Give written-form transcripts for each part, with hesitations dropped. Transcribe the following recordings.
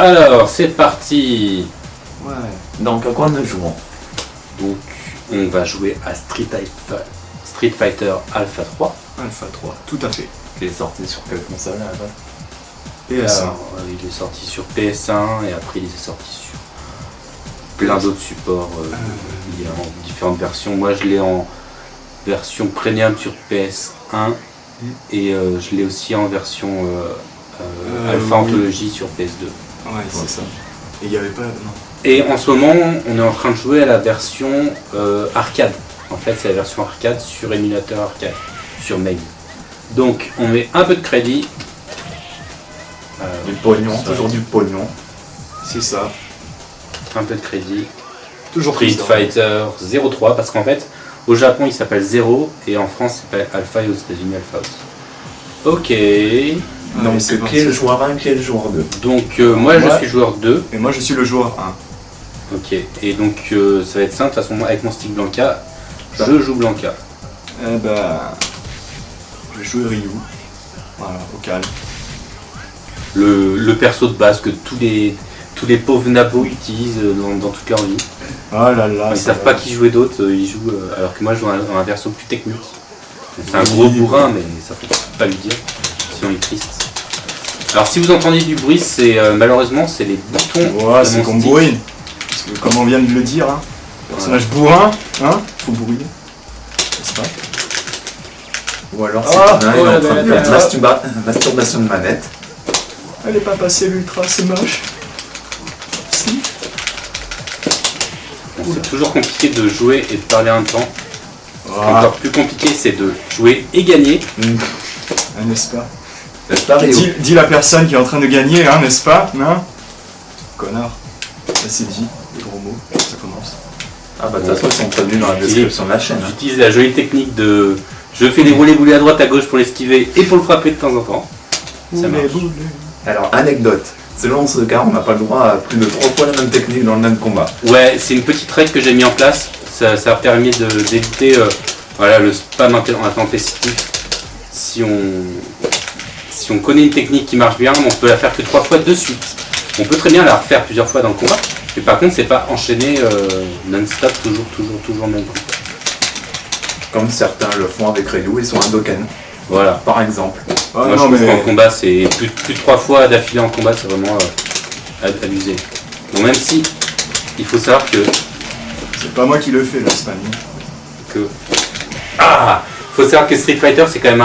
Alors, c'est parti. Ouais. Donc, à quoi nous jouons? Donc, on va jouer à Street Fighter Alpha 3. Alpha 3, tout à fait. Il est sorti sur quelle console là PS1. Alors, il est sorti sur PS1 et après il est sorti sur plein d'autres supports. Il est en différentes versions. Moi, je l'ai en version premium sur PS1 et je l'ai aussi en version Alpha Anthology sur PS2. Ouais, c'est ça. Et il n'y avait pas... Non. Et en ce moment, on est en train de jouer à la version arcade. En fait, c'est la version arcade sur émulateur arcade, sur mail. Donc, on met un peu de crédit. Du pognon, toujours du pognon. C'est ça. Un peu de crédit. Toujours Street Fighter 03, parce qu'en fait, au Japon, il s'appelle 0 et en France, il s'appelle Alpha et aux États-Unis, Alpha aussi. Ok. Donc, qui est le joueur 1, qui est le joueur 2? Donc, moi, je suis joueur 2. Et moi, je suis le joueur 1. Ok. Et donc, ça va être simple. De toute façon, moi, avec mon stick Blanca, je joue Blanca. Eh bah... Je vais jouer Ryu. Voilà, au calme. Le perso de base que tous les pauvres nabos utilisent dans toute leur vie. Ah là là. Ils savent pas qui jouer d'autre, ils jouent alors que moi je joue un perso plus technique. C'est un gros bourrin, mais ça faut pas lui dire, sinon il est triste. Alors si vous entendez du bruit, c'est malheureusement c'est les boutons. Ouais, de c'est mon qu'on stick. bourrine. Parce que comme on vient de le dire, hein, personnage bourrin, hein, faut bourriner. C'est pas. Ou alors Ah, c'est il est en train de faire masturbation de manette. Elle est pas passée l'ultra, c'est moche. Si. Bon, c'est toujours compliqué de jouer et de parler en même temps. Ah, Encore plus compliqué c'est de jouer et gagner. n'est-ce pas? N'est-ce pas, Rio? Dis la personne qui est en train de gagner, hein, n'est-ce pas? Hein? Connard. Là c'est dit, les gros mots, ça commence. Ah bah de toute façon ils sont prévenus dans la description de la chaîne. J'utilise la jolie technique de je fais dérouler boulet à droite à gauche pour l'esquiver et pour le frapper de temps en temps. Ça marche. Alors, anecdote. Selon ce cas, on n'a pas le droit à plus de 3 fois la même technique dans le même combat. Ouais, c'est une petite règle que j'ai mis en place. Ça a permis d'éviter voilà, le spam intempestif. Si on connaît une technique qui marche bien, on peut la faire que 3 fois de suite. On peut très bien la refaire plusieurs fois dans le combat. Mais par contre, c'est pas enchaîné non-stop, toujours le même coup. Comme certains le font avec Ryu et son Hadoken, Voilà. par exemple. Ah, Moi, non, je trouve mais... qu'en combat, c'est plus de 3 fois d'affilée en combat, c'est vraiment abusé. Bon, même si, il faut savoir C'est pas moi qui le fais, le spam. faut savoir que Street Fighter, c'est quand même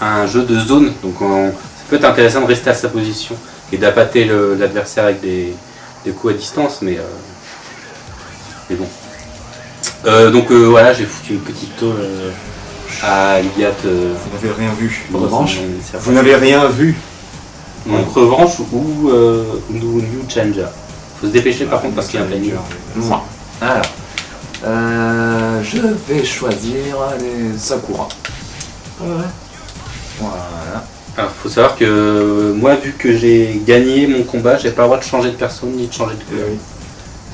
un jeu de zone, donc ça peut être intéressant de rester à sa position et d'appâter l'adversaire avec des coups à distance, mais bon. Donc voilà, j'ai foutu une petite tôle à Liat. Vous n'avez rien vu. Revanche. Vous n'avez rien vu. Donc revanche ou New Challenger. Faut se dépêcher par contre parce qu'il y a un planning. Moi. Alors, je vais choisir les Sakura. Ouais. Voilà. Alors faut savoir que moi, vu que j'ai gagné mon combat, j'ai pas le droit de changer de personne ni de changer de couleur.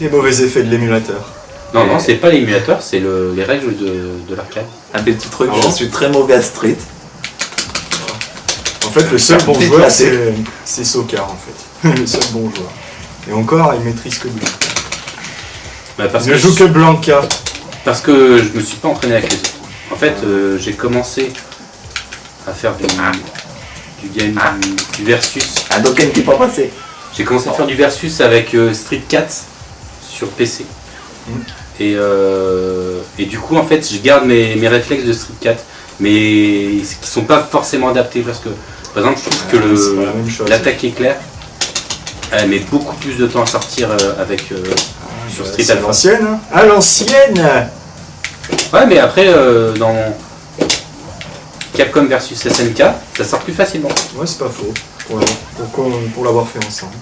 Les mauvais effets de l'émulateur. Non, c'est pas l'émulateur, c'est les règles de l'arcade. Un petit truc, Ah bon? je suis très mauvais à Street. En fait, le seul bon Déclassé. joueur, c'est Sokar, en fait. Le seul bon joueur. Et encore, il maîtrise que Blanca. Bah, Il ne joue que Blanca. parce que je me suis pas entraîné avec les autres. En fait, j'ai commencé à faire du game, du versus. Hadoken qui n'est pas passé. J'ai commencé à faire du versus avec Street 4 sur PC. Et du coup, en fait, je garde mes réflexes de Street 4, mais qui sont pas forcément adaptés parce que, par exemple, je trouve que c'est pas la même chose. l'attaque éclair, elle met beaucoup plus de temps à sortir avec sur Street C'est à Alpha. l'ancienne, hein. À l'ancienne. Ouais, mais après, dans Capcom versus SNK, ça sort plus facilement. Ouais, c'est pas faux. Pour l'avoir fait ensemble.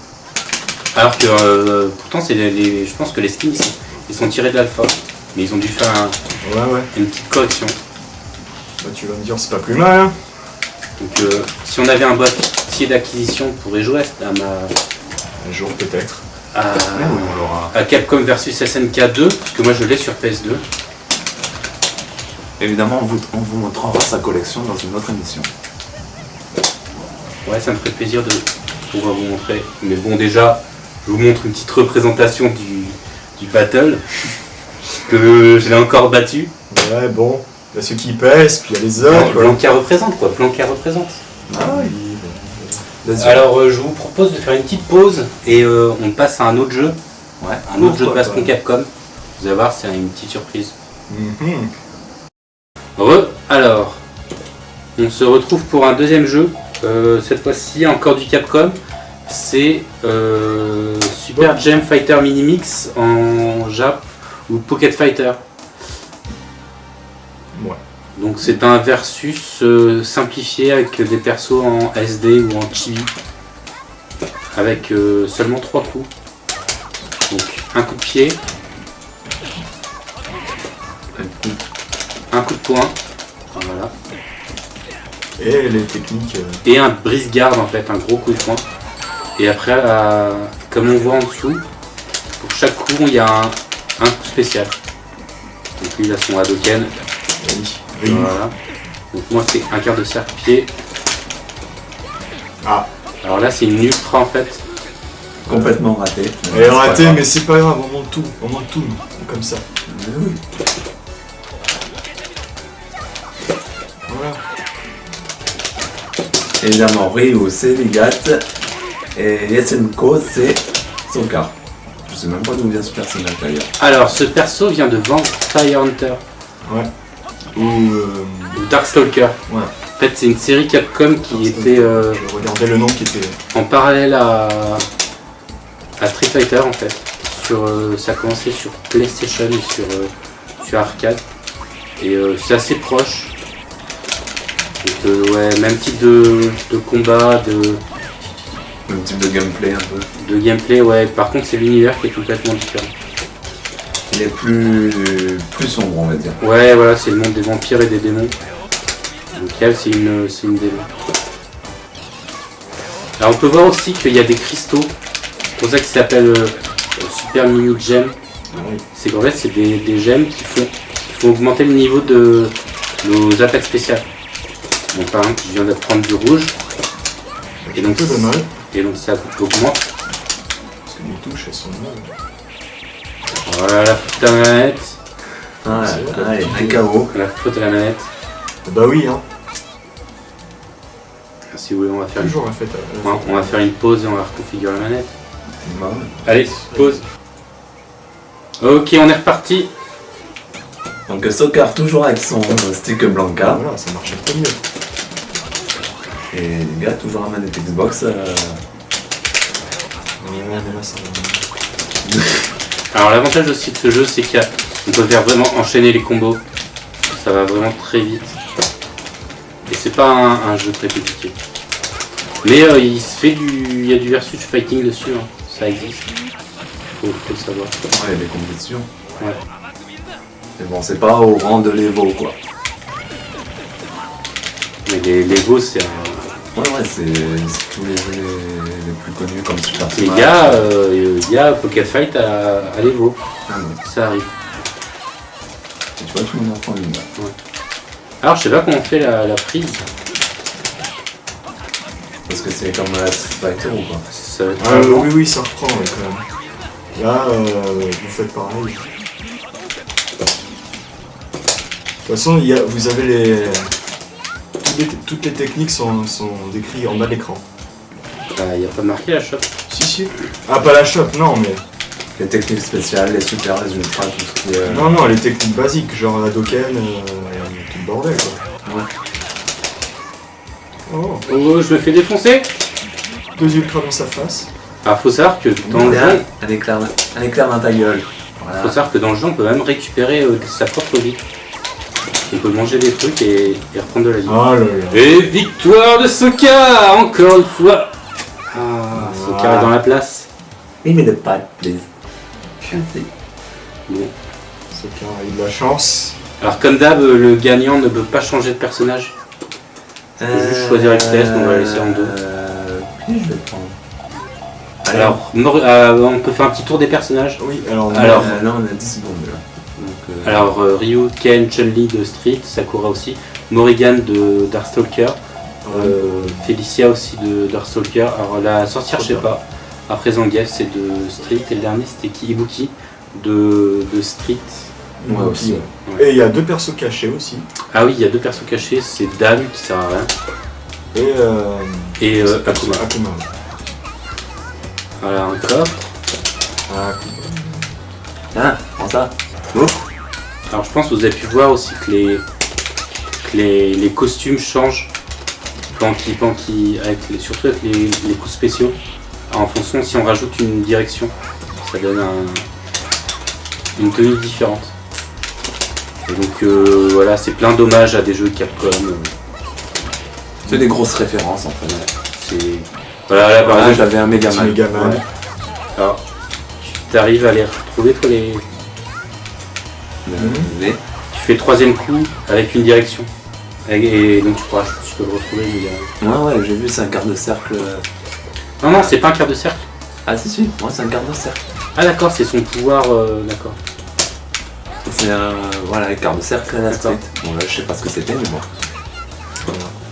Alors que pourtant, je pense que les skins ils sont tirés de l'alpha, mais ils ont dû faire Ouais. une petite correction. Bah, tu vas me dire, c'est pas plus mal, hein. Donc si on avait un boîtier d'acquisition, on pourrait jouer Un jour, peut-être. On l'aura. à Capcom versus SNK 2, parce que moi je l'ai sur PS2. Évidemment, on vous montrera sa collection dans une autre émission. Ouais, ça me ferait plaisir de on va vous montrer. Mais bon, déjà, je vous montre une petite représentation du battle. Que je l'ai encore battu. Ouais, bon. Il y a ceux qui pèsent, puis il y a les autres. quoi. Blanca représente quoi, Blanca représente. Ah oui. Alors je vous propose de faire une petite pause et on passe à un autre jeu. Ouais. Un autre jeu de Pourquoi baston pas. Capcom. Vous allez voir, c'est une petite surprise. Mhm. Alors, on se retrouve pour un deuxième jeu. Cette fois-ci, encore du Capcom. C'est Super Jam Fighter Mini Mix en Jap ou Pocket Fighter. Ouais. Donc c'est un versus simplifié avec des persos en SD ou en chibi. Avec seulement 3 coups. Donc un coup de pied, un coup de poing. Voilà. Et les techniques. Et un brise-garde en fait, un gros coup de poing. Et après, comme on voit en dessous, pour chaque coup il y a un coup spécial. Donc lui il a son Hadoken. Oui. Voilà. Donc moi c'est un quart de cercle pied. Ah. Alors là c'est une ultra en fait. Complètement raté. Elle est ratée, mais c'est pas grave, on monte tout. On monte tout, comme ça. Oui. Voilà. Évidemment, Ryu c'est Ligat et Yesenko c'est Sokka. Je sais même pas d'où vient ce personnage d'ailleurs. Alors ce perso vient de Vampire Hunter Ouais. Ou. ou Darkstalker. Ouais. En fait c'est une série Capcom qui était Je regardais le nom qui était. en parallèle à Street Fighter en fait. Ça a commencé sur PlayStation et sur arcade. Et c'est assez proche. Donc ouais, même type de combat, Même type de gameplay un peu. de gameplay, ouais. Par contre c'est l'univers qui est complètement différent. Il est plus sombre on va dire. Ouais voilà, c'est le monde des vampires et des démons. Donc elle c'est une démon. Alors on peut voir aussi qu'il y a des cristaux. C'est pour ça qu'il s'appelle Super Mini Gem. Oui. C'est qu'en fait c'est des gemmes qui font augmenter le niveau de nos attaques spéciales. Donc par exemple je viens d'apprendre du rouge. Et donc, un peu de mal. et donc ça augmente. Parce que les touches elles sont molles. Voilà la faute à la manette. Ah, C'est vrai, allez, la un petite KO. La faute à la manette. Bah oui, hein. Si vous voulez on va faire Toujours la fête. on va faire une pause et on va reconfigurer la manette. Bah ouais. Allez, pause. Ok, on est reparti. Donc Sokka toujours avec son stick Blanca. Voilà, ça marche un peu mieux. Et les gars toujours à manette Xbox. Ouais, mais là ça va. Alors l'avantage aussi de ce jeu c'est qu'on peut faire vraiment enchaîner les combos. Ça va vraiment très vite. Et c'est pas un jeu très compliqué. Mais il y a du versus fighting dessus, hein. Ça existe. Faut le savoir. Ouais, il y a des compétitions. Ouais. Mais bon, c'est pas au rang de l'Evo quoi. Mais les Go c'est un... Ouais, c'est tous les jeux les plus connus comme Super Mais Smash. il y a Pocket Fight à l'Evo. Ah non. Ça arrive. Et tu vois, tout le monde en prend une. Alors je sais pas comment on fait la prise. Parce que c'est comme la Street Fighter ou pas. Ça va être Ah, un long. oui, ça reprend ouais, quand même. Là, vous faites pareil. De toute façon, vous avez les. Toutes les techniques sont décrites en bas de l'écran. Il n'y a pas marqué la shop. Si. Ah, pas la shop, non, mais. Les techniques spéciales, les super, les ultras, tout ce qui est. Non, les techniques basiques, genre la Doken, tout le bordel quoi. Ouais. Oh, Oh, je me fais défoncer. 2 ultras dans sa face. Alors faut savoir que dans le jeu, Un éclair dans ta gueule. Voilà. faut savoir que dans le jeu on peut même récupérer sa propre vie. On peut manger des trucs et reprendre de la vie. Oh là là. Et victoire de Sokka encore une fois. Ah, Sokka est dans la place. Il met des pattes, please. Merci. Bon. C'est qu'il a eu de la chance. Alors comme d'hab, le gagnant ne peut pas changer de personnage. Faut juste choisir FPS, on va la laisser en deux. Puis je vais prendre. Alors, on peut faire un petit tour des personnages. Oui, alors. Alors, là on a 10 secondes là. Donc, Alors Ryu, Ken, Chun-Li de Street, Sakura aussi, Morrigan de Darkstalker, Felicia aussi de Darkstalker. Alors la sorcière, je sais pas. Après Zangief, c'est de Street. Et le dernier, c'était qui? Ibuki de Street. Moi aussi. Ouais. Et il y a 2 persos cachés aussi. Ah oui, il y a 2 persos cachés. C'est Dan qui sert à rien. Et Akuma. Akuma. Voilà, un coffre. Ah, Ah, prends ça. Alors je pense que vous avez pu voir aussi que les costumes changent surtout avec les coups spéciaux. En fonction, si on rajoute une direction, ça donne une tenue différente. Et donc voilà, c'est plein d'hommages à des jeux Capcom. C'est des grosses références en fait. Voilà, là par exemple, j'avais un Megaman. Megaman. Ouais. Alors, tu arrives à les retrouver toi les. Les- Tu fais le 3e coup avec une direction. Et donc tu peux le retrouver. Ouais, j'ai vu, c'est un quart de cercle. Non, c'est pas un quart de cercle. Ah, si, moi c'est un quart de cercle. Ah d'accord, c'est son pouvoir, d'accord. C'est un quart de cercle à la D'accord. street. Bon, là, je sais pas ce que c'était, mais bon.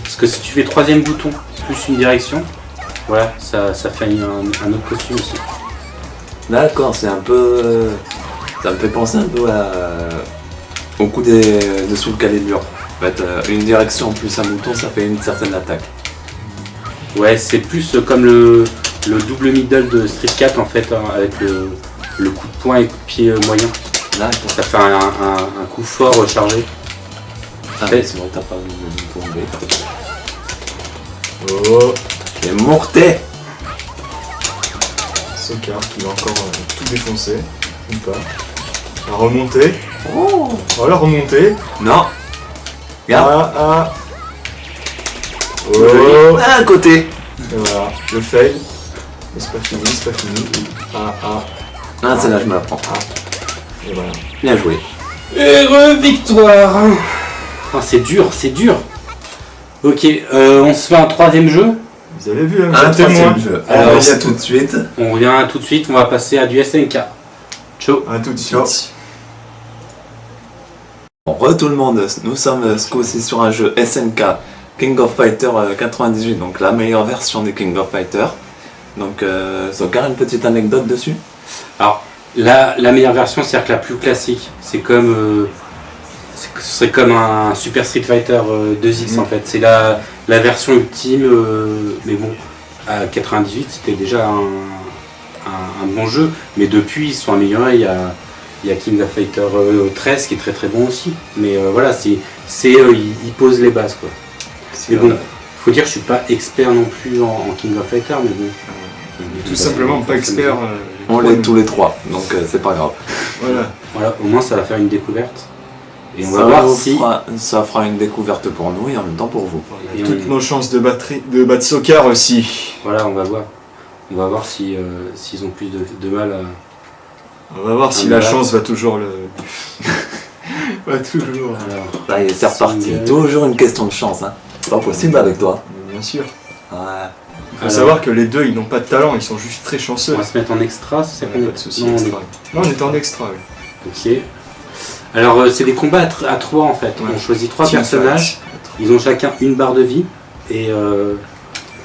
Parce que si tu fais 3e bouton plus une direction, voilà, ça fait un autre costume aussi. D'accord, c'est un peu. Ça me fait penser un peu au coup de Soul Calibur. En fait, une direction plus un bouton, ça fait une certaine attaque. Ouais, c'est plus comme le double middle de Street 4 en fait, hein, avec le coup de poing et coup de pied moyen. D'accord. Ça fait un coup fort chargé. Ah, Ouais. mais sinon, t'as pas le bouton B. Oh, J'ai morté. Sokar qui va encore tout défoncer. Ou pas. La remontée. Oh. Oh, la remontée. Non. Regarde. Ah. Oh. Ah, à côté. Et voilà, le fail. Mais c'est pas fini. Ah, celle-là, je me la prends. Et voilà. Bien joué. Heureux victoire. Ah, c'est dur. Ok, on se fait un 3e jeu. Vous avez vu, hein, Un vous êtes témoin. troisième jeu. Alors, Alors, c'est tout de suite. On revient tout de suite, on va passer à du SNK. Ciao. À tout de Ciao. suite. Bon, tout le monde, nous sommes ce coup-ci sur un jeu SNK King of Fighter 98, donc la meilleure version des King of Fighter. Donc, Sokar, une petite anecdote dessus? Alors, la meilleure version, c'est-à-dire que la plus classique. C'est comme. Ce serait comme un Super Street Fighter 2X en fait. C'est la version ultime, mais bon, à 98, c'était déjà un bon jeu. Mais depuis, ils se sont améliorés. Il y a King of Fighter 13 qui est très très bon aussi. Mais voilà, ils posent les bases quoi. Mais bon, faut dire que je suis pas expert non plus en King of Fighter, mais bon. Tout simplement pas expert. On l'est tous les trois, donc c'est pas grave. Voilà. Voilà, au moins ça va faire une découverte. Et on Ça va voir vous si. ça fera une découverte pour nous et en même temps pour vous. Et Toutes nos chances de battre Sokar aussi. Voilà, on va voir. On va voir si, s'ils ont plus de mal à. On va voir si la chance va toujours le. va toujours. Alors, Là, c'est reparti. Single. Toujours une question de chance, hein. C'est pas possible avec toi. Bien sûr. Ouais. Il faut Alors. savoir que les deux, ils n'ont pas de talent, ils sont juste très on chanceux. va se mettre en extra, c'est Pas de soucis, Non, on est- extra. Non, on est en extra. Oui. Ok. Alors, c'est des combats à 3 en fait. Ouais. On choisit 3 Team personnages. fight. Ils ont chacun une barre de vie. Et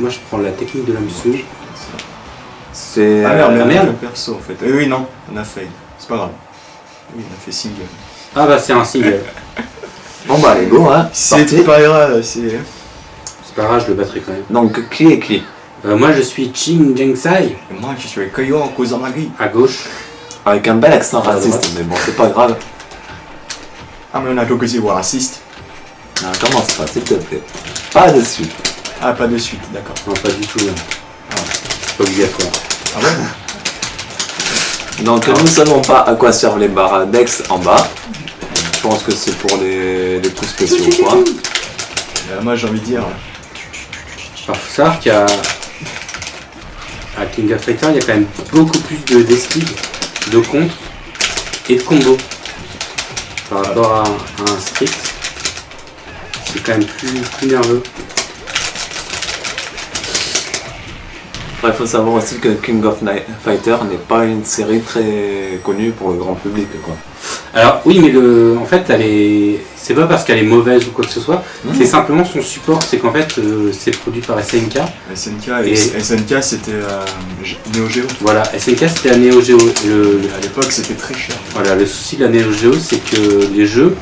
moi, je prends la technique de la moussouille. C'est. Ah merde, merde. le perso en fait. Oui, non, on a fail. C'est pas grave. Oui, on a fait single. Ah bah, c'est un single. Bon bah, allez, go, hein. C'est Parti. pas grave, c'est. C'est pas grave, je le battrai quand même. Donc, qui est qui? Moi, je suis Ching Jengsai Et moi, je suis avec Koyo Kozamagi. à gauche. Avec un bel accent À la raciste, droite. mais bon, c'est pas grave. Ah, mais on a Tokuzi raciste. Non, commence pas, s'il te plaît. Pas de suite. Ah, pas de suite, d'accord. Non, pas du tout. C'est pas obligatoire. Ah bon Donc, nous ne savons pas à quoi servent les barres d'ex en bas. Je pense que c'est pour les coups spéciaux, quoi. Moi, j'ai envie de dire. Alors, faut savoir qu'à King of Fighter, il y a quand même beaucoup plus d'esquives, de contre et de combo par rapport à un Street. C'est quand même plus nerveux. Il faut savoir aussi que King of Fighter n'est pas une série très connue pour le grand public, quoi. Alors oui, mais en fait, c'est C'est pas parce qu'elle est mauvaise ou quoi que ce soit, c'est simplement son support, c'est qu'en fait c'est produit par SNK. SNK c'était Neo Geo. Voilà, SNK c'était la Neo Geo. À l'époque c'était très cher. Voilà, le souci de la Neo Geo c'est que les jeux,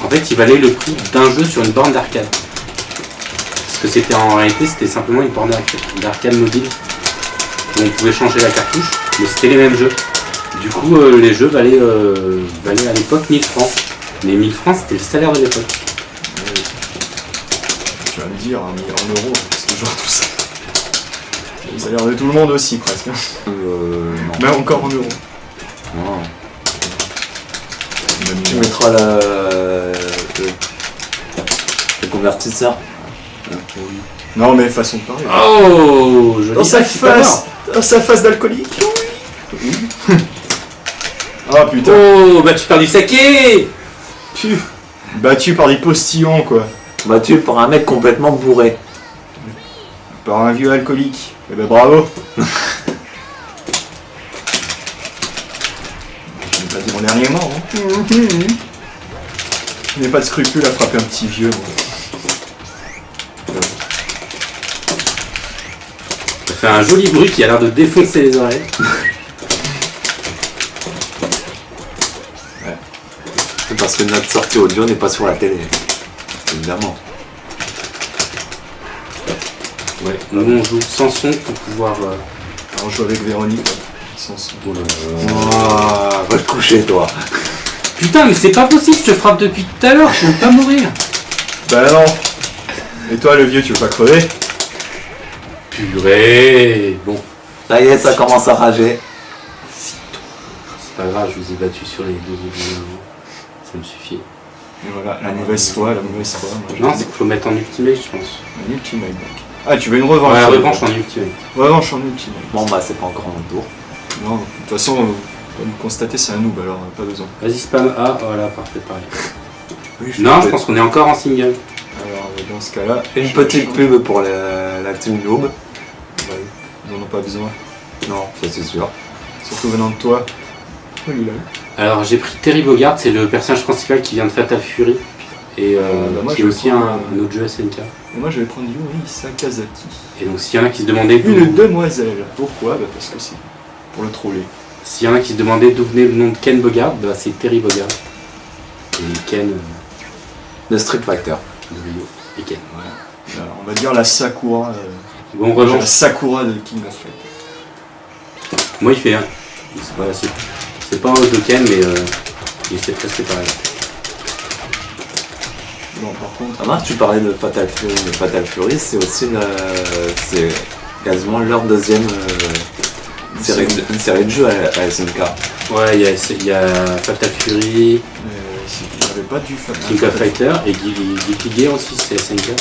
en fait ils valaient le prix d'un jeu sur une borne d'arcade. Parce que c'était en réalité c'était simplement une borne d'arcade mobile où on pouvait changer la cartouche, mais c'était les mêmes jeux. Du coup les jeux valaient à l'époque 1000 francs. Mais 1000 francs, c'était le salaire de l'époque. Oui. Tu vas me dire, hein, mais en euros, c'est toujours tout ça. C'est le salaire de tout le monde aussi, presque. Non. Mais encore en euros. Non. Tu mettras le convertisseur. Non, mais façon de parler. Oh, joli. Dans sa face d'alcoolique. Oui. Ah putain. Oh, bah tu perds du saké. Battu par des postillons, quoi. Battu par un mec complètement bourré. Par un vieux alcoolique. Eh ben bravo. Je n'ai pas dit mon dernier mot. Hein. Je n'ai pas de scrupule à frapper un petit vieux. Moi. Ça fait un joli bruit qui a l'air de défoncer les oreilles. Parce que notre sortie audio n'est pas sur la télé. Évidemment. Ouais, nous on joue sans son pour pouvoir. On joue avec Véronique. Sans son. Oh là là. Ah, va te coucher, toi. Putain, mais c'est pas possible, je te frappe depuis tout à l'heure, je veux pas mourir. Bah non. Et toi, le vieux, tu veux pas crever? Purée. Bon, Ça y est, ça commence à rager. c'est pas grave, je vous ai battu sur les deux autres jeux. Ça me suffit. Et voilà, la mauvaise foi. Moi, Non, c'est qu'il faut mettre en ultimate, je pense. un ultimate donc. Ah, tu veux une revanche? Ouais, la revanche en ultimate. Revanche en ultimate. Bon, bah, c'est pas encore mon tour. Non, de toute façon, comme constater, c'est un noob, alors pas besoin. Vas-y, spam A, voilà, parfait, pareil. Oui, Non, je pense qu'on est encore en single. Alors, dans ce cas-là. Une petite pub pour la team Noob. Ouais, ils en ont pas besoin. Non, ça c'est sûr. Surtout venant de toi. Oh là. Alors, j'ai pris Terry Bogard, c'est le personnage principal qui vient de Fatal Fury. Et bah moi, qui je est vais aussi prendre, un autre jeu SNK. Et moi, je vais prendre Yuri Sakazaki. Et donc, s'il y en a qui se demandaient Une demoiselle. Pourquoi? Bah parce que c'est pour le troller. S'il y en a qui se demandaient d'où venait le nom de Ken Bogard, bah, c'est Terry Bogard. Et Ken De Street Fighter. de Rio. Et Ken. Alors, on va dire la Sakura. Bon, La revanche. Sakura de King of Fighters. Moi, il fait un. Voilà, c'est pas un de Ken, mais c'est presque pareil. Bon, par contre. Ah, tu parlais de Fatal Fury. Mais Fatal Fury, c'est aussi c'est quasiment leur deuxième série de jeux à SNK. Ouais, il y a Fatal Fury, Il n'y avait pas du King of Fighter et Guilty Gear aussi, c'est SNK.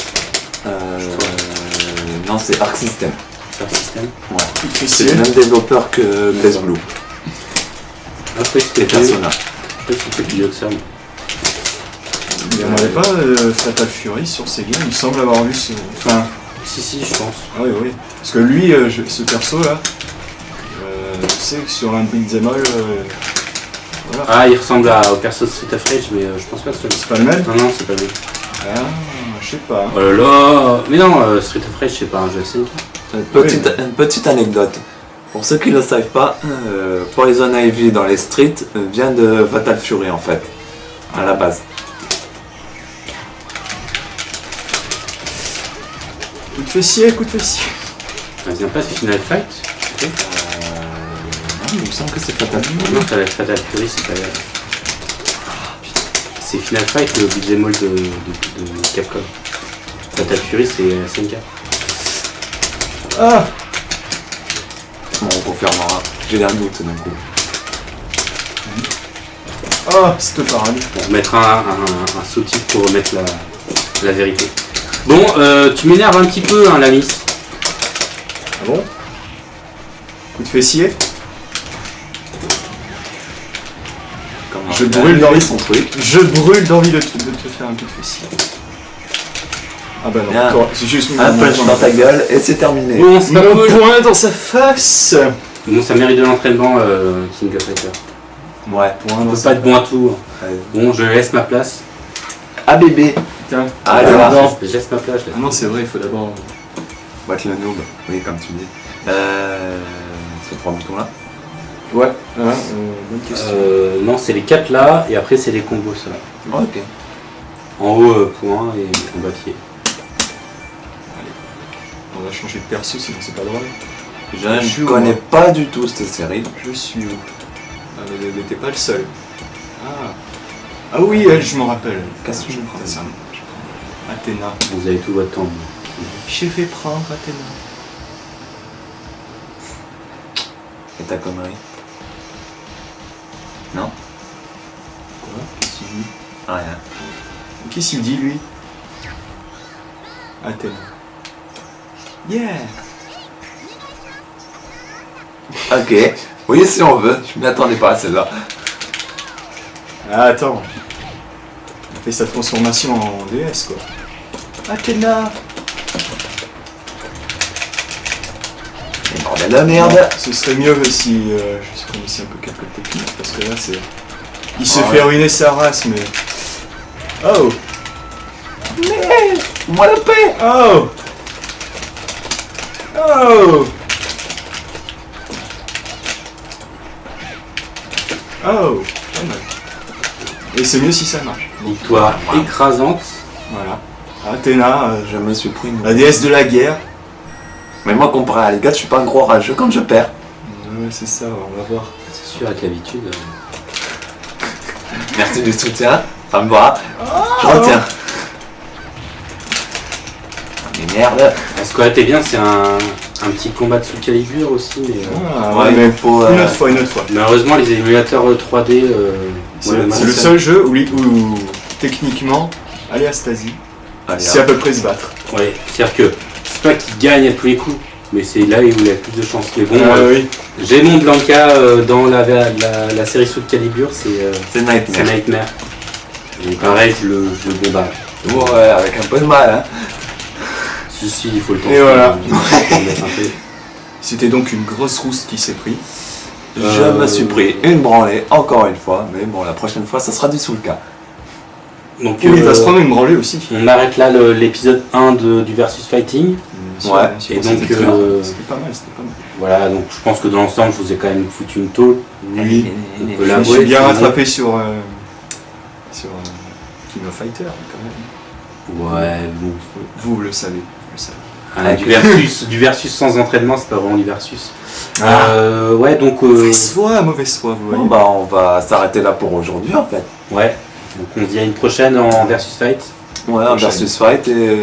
Non, c'est Arc System. Faire système. Ouais. C'est C'est le même développeur que BlazBlue Après, et c'était Persona. plus vieux que ça. Il n'y en avait pas Fatal Fury sur Sega, il me semble avoir vu ce. Enfin. Si, je pense. Ah oui, oui. Parce que lui, ce perso là, je sais que sur un beat'em all, voilà. Ah, il ressemble au perso de Street of Rage, mais je pense pas que ce soit C'est pas le même? Non, c'est pas lui. Ah, je sais pas. Oh là là. Mais non, Street of Rage, c'est pas un jeu SNK. Une petite anecdote. Pour ceux qui ne le savent pas, Poison Ivy dans les streets vient de Fatal Fury en fait, à la base. Coup de fessier, coup de fessier. Elle vient pas de Final Fight. Ok. Il me semble que c'est Fatal Fury. Non, Fatal Fury, c'est pas. C'est Final Fight, le beat'em all de Capcom. Fatal Fury, c'est SNK. Ah! Bon, on confirmera. J'ai un doute d'un coup. Ah, cette parade. On remettra un sous-titre pour remettre la vérité. Bon, tu m'énerves un petit peu, hein, Lamis. Ah bon? Coup de fessier? Je brûle d'envie son truc. Je brûle d'envie de te faire un coup de fessier. Ah bah non, Bien. c'est juste Un punch dans ta gueule et c'est terminé. Bon, c'est pas mon cool. poing dans sa face. Bon, ça mérite de l'entraînement, King of Fighter. Ouais. Poing On dans peut sa pas être bon à tout. Ouais. Bon, je laisse ma place. Ah bébé. Tiens. Allez, Ah, là. non. Je laisse ma plage. Ah non, c'est vrai, il faut d'abord. Battre le noob. Oui, comme tu dis. Ces 3 boutons là. Ouais, bonne question. Non, c'est les 4 là, et après c'est les combos ça. Ok. En haut, point et en bas pied. On va changer de perso, sinon c'est pas drôle. Je ne connais pas du tout cette série. Je suis où? Ah, mais t'es pas le seul. Ah oui, elle, je m'en rappelle. Qu'est-ce que je prends ça? Athéna. Vous avez tout votre temps. J'ai fait prendre Athéna. Et ta connerie? Non? Quoi? Qu'est-ce qu'il dit? Rien. Qu'est-ce qu'il dit lui? Athéna. Yeah! Ok. Oui, si on veut. Je m'y attendais pas à celle-là. Ah, attends. Il fait sa transformation en déesse quoi. Athéna! Bordel de merde. Ce serait mieux si je connaissais un peu quelques techniques parce que là c'est. Il se Ouais. fait ruiner sa race mais. Oh! Mais moi la paix. Oh! Oh! Oh! Pas mal. Et c'est mieux si ça marche. Victoire écrasante. Voilà. Athéna, Je me suis pris une... la déesse de la guerre. Mais moi, comparé à les gars, je suis pas un gros rageux quand je perds. Ouais, c'est ça, on va voir. C'est sûr, avec l'habitude. Merci du soutien. Ça me va. Je retiens. Mais merde. Ce qui aurait été bien, c'est un petit combat de Soul Calibur aussi. Mais, Ah, Ouais, mais il faut... Une autre fois, une autre fois. malheureusement, les émulateurs 3D. C'est moi, c'est le seul jeu où techniquement, Aléastasie, Allez, c'est à peu près se battre. Ouais, c'est-à-dire que c'est pas qu'il gagne à tous les coups, mais c'est là où il a plus de chance. Mais bon, Oui. j'ai mon Blanca dans la série Soul Calibur, c'est c'est Nightmare. Nightmare. Et pareil, je le bombarde. Ouais, avec un peu de mal, hein. Si, il faut le temps. Et voilà. Faut le mettre un peu. C'était donc une grosse rousse qui s'est pris. Je me suis pris une branlée, encore une fois. Mais bon, la prochaine fois, ça sera du sous le cas. Donc, Oui, il va se prendre une branlée aussi. on arrête là l'épisode 1 du Versus Fighting. Bien Ouais. sûr, Et c'était donc, très bien. C'était pas mal, c'était pas mal. Voilà, donc je pense que dans l'ensemble, je vous ai quand même foutu une tôle. Oui. On peut Je me l'avouer, suis bien c'est rattrapé sur King of Fighter quand même. Ouais, bon. Vous le savez, vous le savez. Ah, du versus sans entraînement, c'est pas vraiment du versus. Ah. Ouais, donc. Mauvaise foi, vous voyez. Bon, bah, on va s'arrêter là pour aujourd'hui, en fait. Ouais. Donc on se dit à une prochaine en versus fight. Ouais, un Prochaine. versus fight et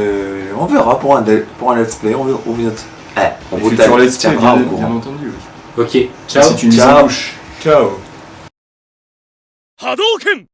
on verra pour un let's play. On Les vous futurs let's play, tiendra au bien courant. entendu. Oui. Ok, ciao. C'est une mise en Ciao. bouche. Ciao. 波動拳